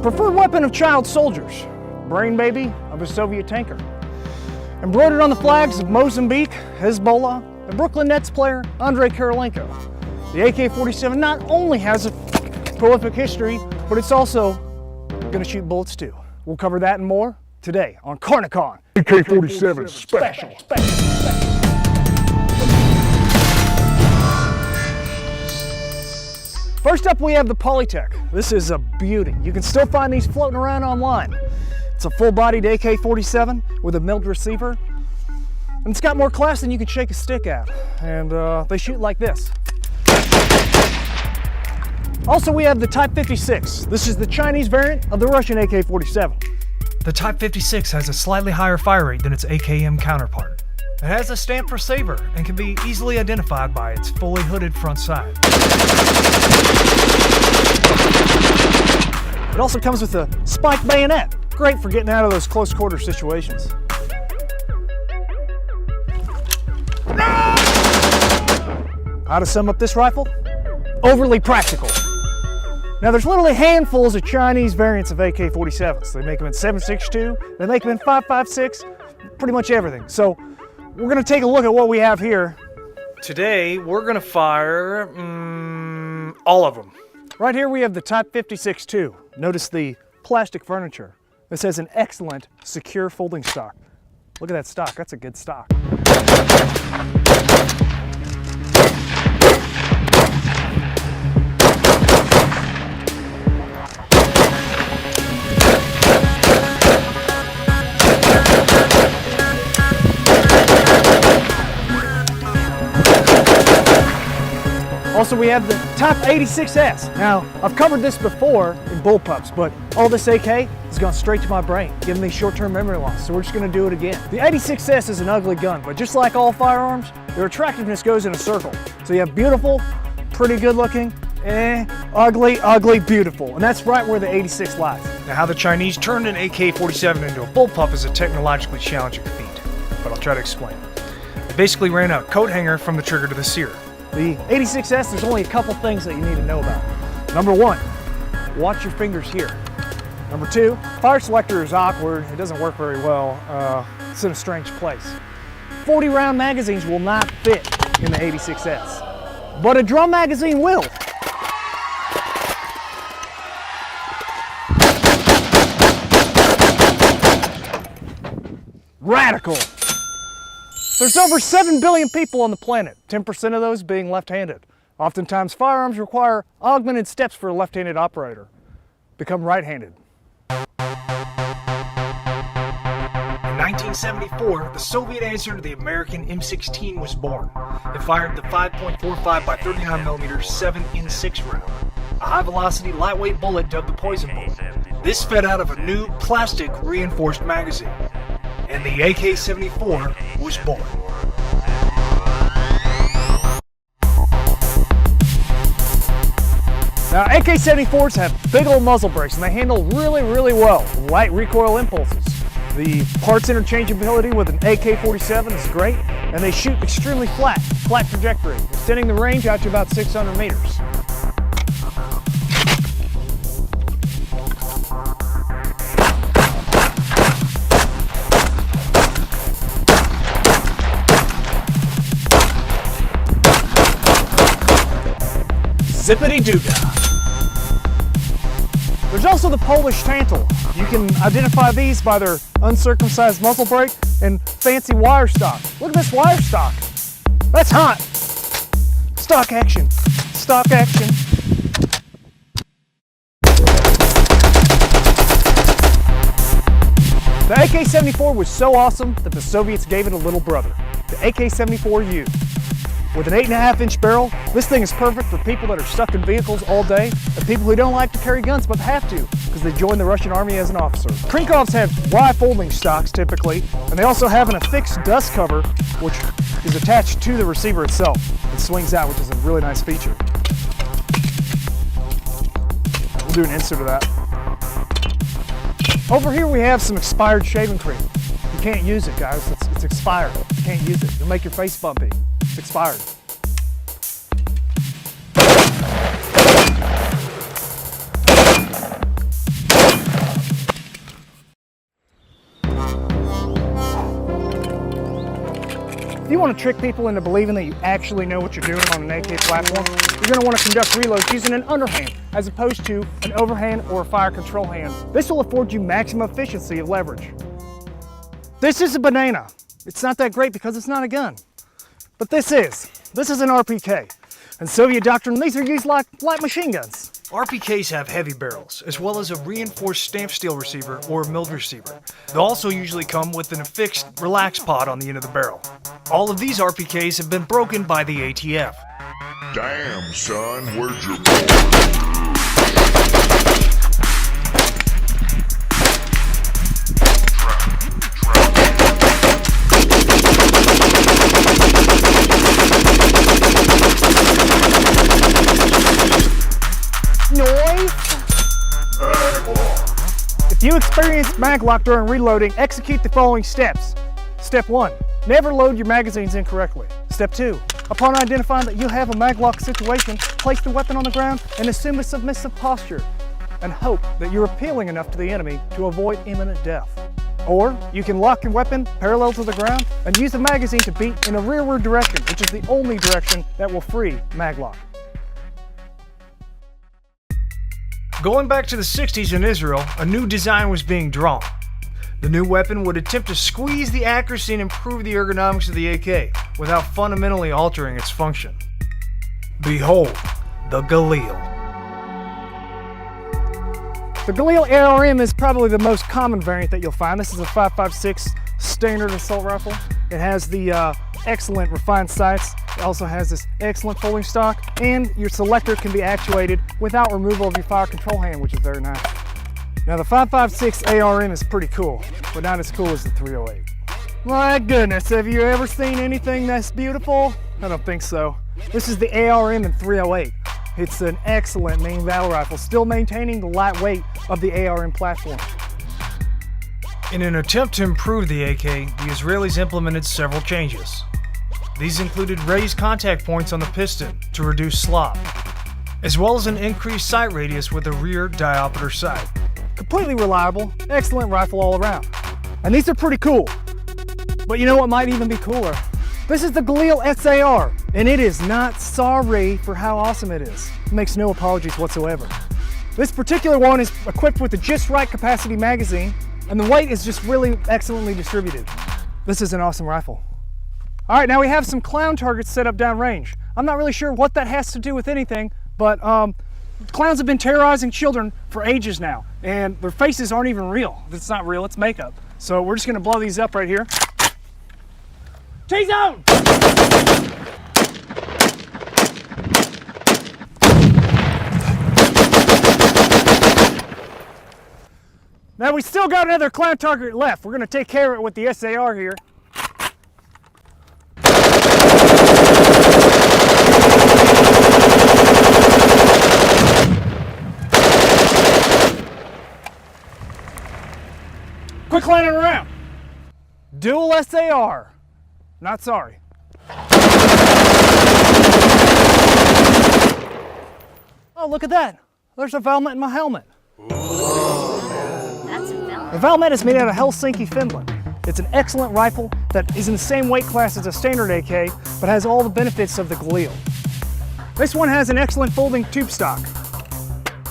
Preferred weapon of child soldiers, brain baby of a Soviet tanker. Embroidered on the flags of Mozambique, Hezbollah, and Brooklyn Nets player Andrei Kirilenko. The AK-47 not only has a prolific history, but it's also gonna shoot bullets too. We'll cover that and more today on CarniKCon. AK-47 special. First up, we have the Polytech. This is a beauty. You can still find these floating around online. It's a full-bodied AK-47 with a milled receiver. And it's got more class than you could shake a stick at. And they shoot like this. Also, we have the Type 56. This is the Chinese variant of the Russian AK-47. The Type 56 has a slightly higher fire rate than its AKM counterpart. It has a stamp for saber and can be easily identified by its fully hooded front side. It also comes with a spiked bayonet. Great for getting out of those close quarter situations. How to sum up this rifle? Overly practical. Now there's literally handfuls of Chinese variants of AK-47s. They make them in 7.62, they make them in 5.56, pretty much everything. So we're gonna take a look at what we have here. Today, we're gonna fire, all of them. Right here we have the Type 56-2. Notice the plastic furniture. This has an excellent, secure folding stock. Look at that stock, that's a good stock. Also, we have the Type 86S. Now, I've covered this before in Bullpups, but all this AK has gone straight to my brain, giving me short-term memory loss, so we're just gonna do it again. The 86S is an ugly gun, but just like all firearms, their attractiveness goes in a circle. So you have beautiful, pretty good looking, ugly, ugly, beautiful. And that's right where the 86 lies. Now, how the Chinese turned an AK-47 into a bullpup is a technologically challenging feat, but I'll try to explain. They basically ran a coat hanger from the trigger to the sear. The 86S, there's only a couple things that you need to know about. Number one, watch your fingers here. Number two, fire selector is awkward. It doesn't work very well. It's in a strange place. 40 round magazines will not fit in the 86S, but a drum magazine will. Radical. There's over 7 billion people on the planet, 10% of those being left-handed. Oftentimes, firearms require augmented steps for a left-handed operator. Become right-handed. In 1974, the Soviet answer to the American M16 was born. It fired the 5.45 by 39mm 7-in-6 round, a high-velocity, lightweight bullet dubbed the poison bullet. This fed out of a new plastic reinforced magazine, and the AK-74 was born. Now, AK-74s have big old muzzle brakes, and they handle really, really well light recoil impulses. The parts interchangeability with an AK-47 is great, and they shoot extremely flat trajectory, extending the range out to about 600 meters. Zippity-doo-dah. There's also the Polish Tantal. You can identify these by their uncircumcised muzzle brake and fancy wire stock. Look at this wire stock. That's hot. Stock action. Stock action. The AK-74 was so awesome that the Soviets gave it a little brother, the AK-74U. With an 8.5-inch barrel, this thing is perfect for people that are stuck in vehicles all day and people who don't like to carry guns but have to because they joined the Russian army as an officer. Krinkovs have Y folding stocks typically, and they also have an affixed dust cover which is attached to the receiver itself. It swings out, which is a really nice feature. We'll do an insert of that. Over here we have some expired shaving cream. You can't use it, guys. It's expired. You can't use it. It'll make your face bumpy. It's expired. If you want to trick people into believing that you actually know what you're doing on an AK platform, you're going to want to conduct reloads using an underhand as opposed to an overhand or a fire control hand. This will afford you maximum efficiency of leverage. This is a banana. It's not that great because it's not a gun. But this is an RPK. In Soviet doctrine, these are used like light machine guns. RPKs have heavy barrels, as well as a reinforced stamped steel receiver or milled receiver. They'll also usually come with an affixed relax pod on the end of the barrel. All of these RPKs have been broken by the ATF. Damn, son, where'd your boy? If you experience mag lock during reloading, execute the following steps. Step 1. Never load your magazines incorrectly. Step 2. Upon identifying that you have a mag lock situation, place the weapon on the ground and assume a submissive posture and hope that you're appealing enough to the enemy to avoid imminent death. Or you can lock your weapon parallel to the ground and use the magazine to beat in a rearward direction, which is the only direction that will free mag lock. Going back to the 60s in Israel, a new design was being drawn. The new weapon would attempt to squeeze the accuracy and improve the ergonomics of the AK without fundamentally altering its function. Behold, the Galil. The Galil ARM is probably the most common variant that you'll find. This is a 5.56 standard assault rifle. It has the excellent refined sights. It also has this excellent folding stock, and your selector can be actuated without removal of your fire control hand, which is very nice. Now the 5.56 ARM is pretty cool, but not as cool as the 308. My goodness, have you ever seen anything that's beautiful? I don't think so. This is the ARM in 308. It's an excellent main battle rifle, still maintaining the light weight of the ARM platform. In an attempt to improve the AK, the Israelis implemented several changes. These included raised contact points on the piston to reduce slop, as well as an increased sight radius with a rear diopter sight. Completely reliable, excellent rifle all around. And these are pretty cool. But you know what might even be cooler? This is the Galil SAR, and it is not sorry for how awesome it is. It makes no apologies whatsoever. This particular one is equipped with the just right capacity magazine, and the weight is just really excellently distributed. This is an awesome rifle. All right, now we have some clown targets set up downrange. I'm not really sure what that has to do with anything, but clowns have been terrorizing children for ages now, and their faces aren't even real. It's not real, it's makeup. So we're just gonna blow these up right here. T-zone! Now we still got another clown target left. We're gonna take care of it with the SAR here. Quit clowning around. Dual SAR. Not sorry. Oh, look at that. There's a Valmet in my helmet. The Valmet is made out of Helsinki, Finland. It's an excellent rifle that is in the same weight class as a standard AK, but has all the benefits of the Galil. This one has an excellent folding tube stock.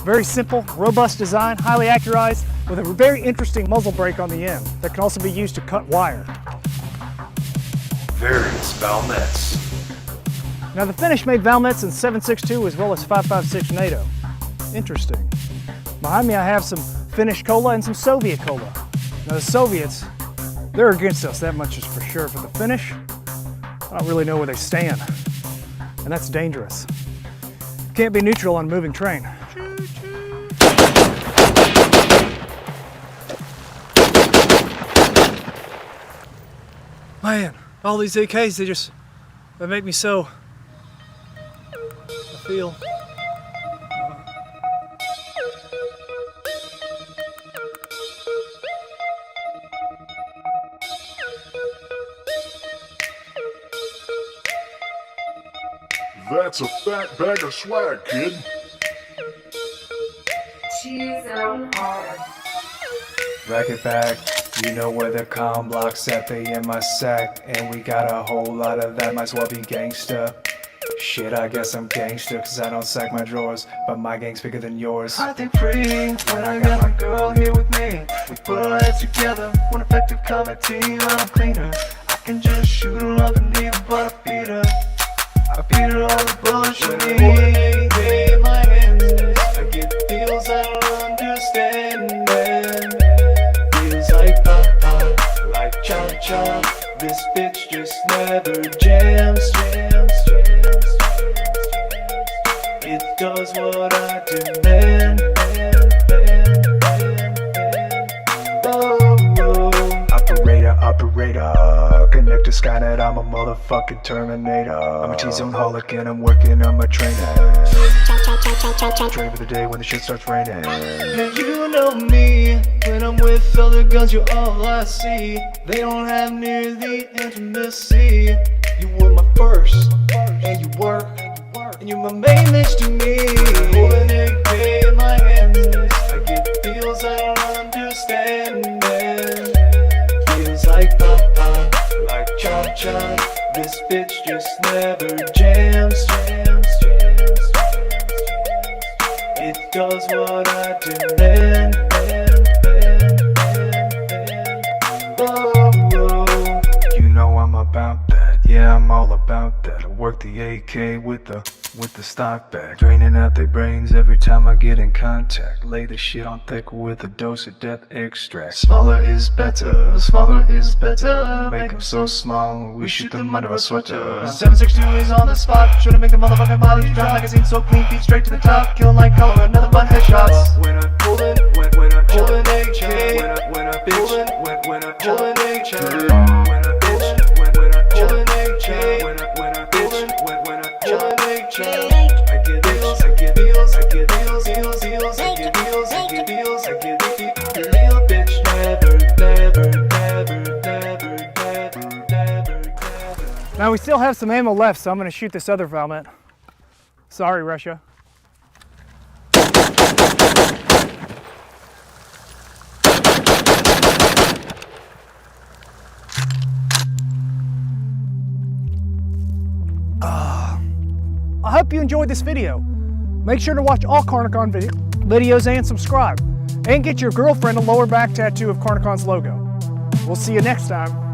Very simple, robust design, highly accurized, with a very interesting muzzle brake on the end that can also be used to cut wire. Various Valmets. Now the Finnish made Valmets in 7.62 as well as 5.56 NATO. Interesting. Behind me I have some Finnish cola and some Soviet cola. Now the Soviets, they're against us, that much is for sure. For the Finnish, I don't really know where they stand. And that's dangerous. Can't be neutral on a moving train. Man, all these AKs, they make me so, I feel. That's a fat bag of swag, kid. Cheese on hard. Racket pack, You know where the com blocks at, they in my sack. And we got a whole lot of that, might as well be gangsta. Shit, I guess I'm gangsta, cause I don't sack my drawers, but my gang's bigger than yours. I think free when I got my girl here with me. We put our heads together, one effective combat team. I'm cleaner, I can just shoot her up and leave, but I feed her. I feed her all the bullshit she needs. When I hold it in my hands, I get feels I don't understand. Feels like pop, like chop chop. This bitch just never jams. It does what I demand. Operator, connect to Skynet, I'm a motherfucking Terminator. I'm a T-zone holic and I'm working on my trainer. Train for the day when the shit starts raining. And you know me, when I'm with other guns, you're all I see. They don't have near the intimacy. You were my first, and you work, and you're my main bitch to me. Holding AK in my hands, I get feels I don't understand. Feels like pop, like chop chop. This bitch just never jams. It does what I demand. You know I'm about that, yeah, I'm all about that. I work the AK with the stock back, draining out their brains every time I get in contact. Lay the shit on thick with a dose of death extract. Smaller is better, make them so small, we shoot them under a sweater. 762 is on the spot, trying to make the motherfucking bodies drop. Magazine so clean, feet straight to the top, killing like color, another butt headshots. When I pull it, when I pull an AK, when I bitch, when I pull an AK, when I bitch, when I pull an AK, when I bitch, when I pull an AK, I get feels, I get feels, I get feels, feels, feels, I get feels, I get feels, I get feels. The real bitch never. Now we still have some ammo left, so I'm gonna shoot this other Valmet. Sorry, Russia. I hope you enjoyed this video. Make sure to watch all CarniKCon videos and subscribe. And get your girlfriend a lower back tattoo of CarniKCon's logo. We'll see you next time.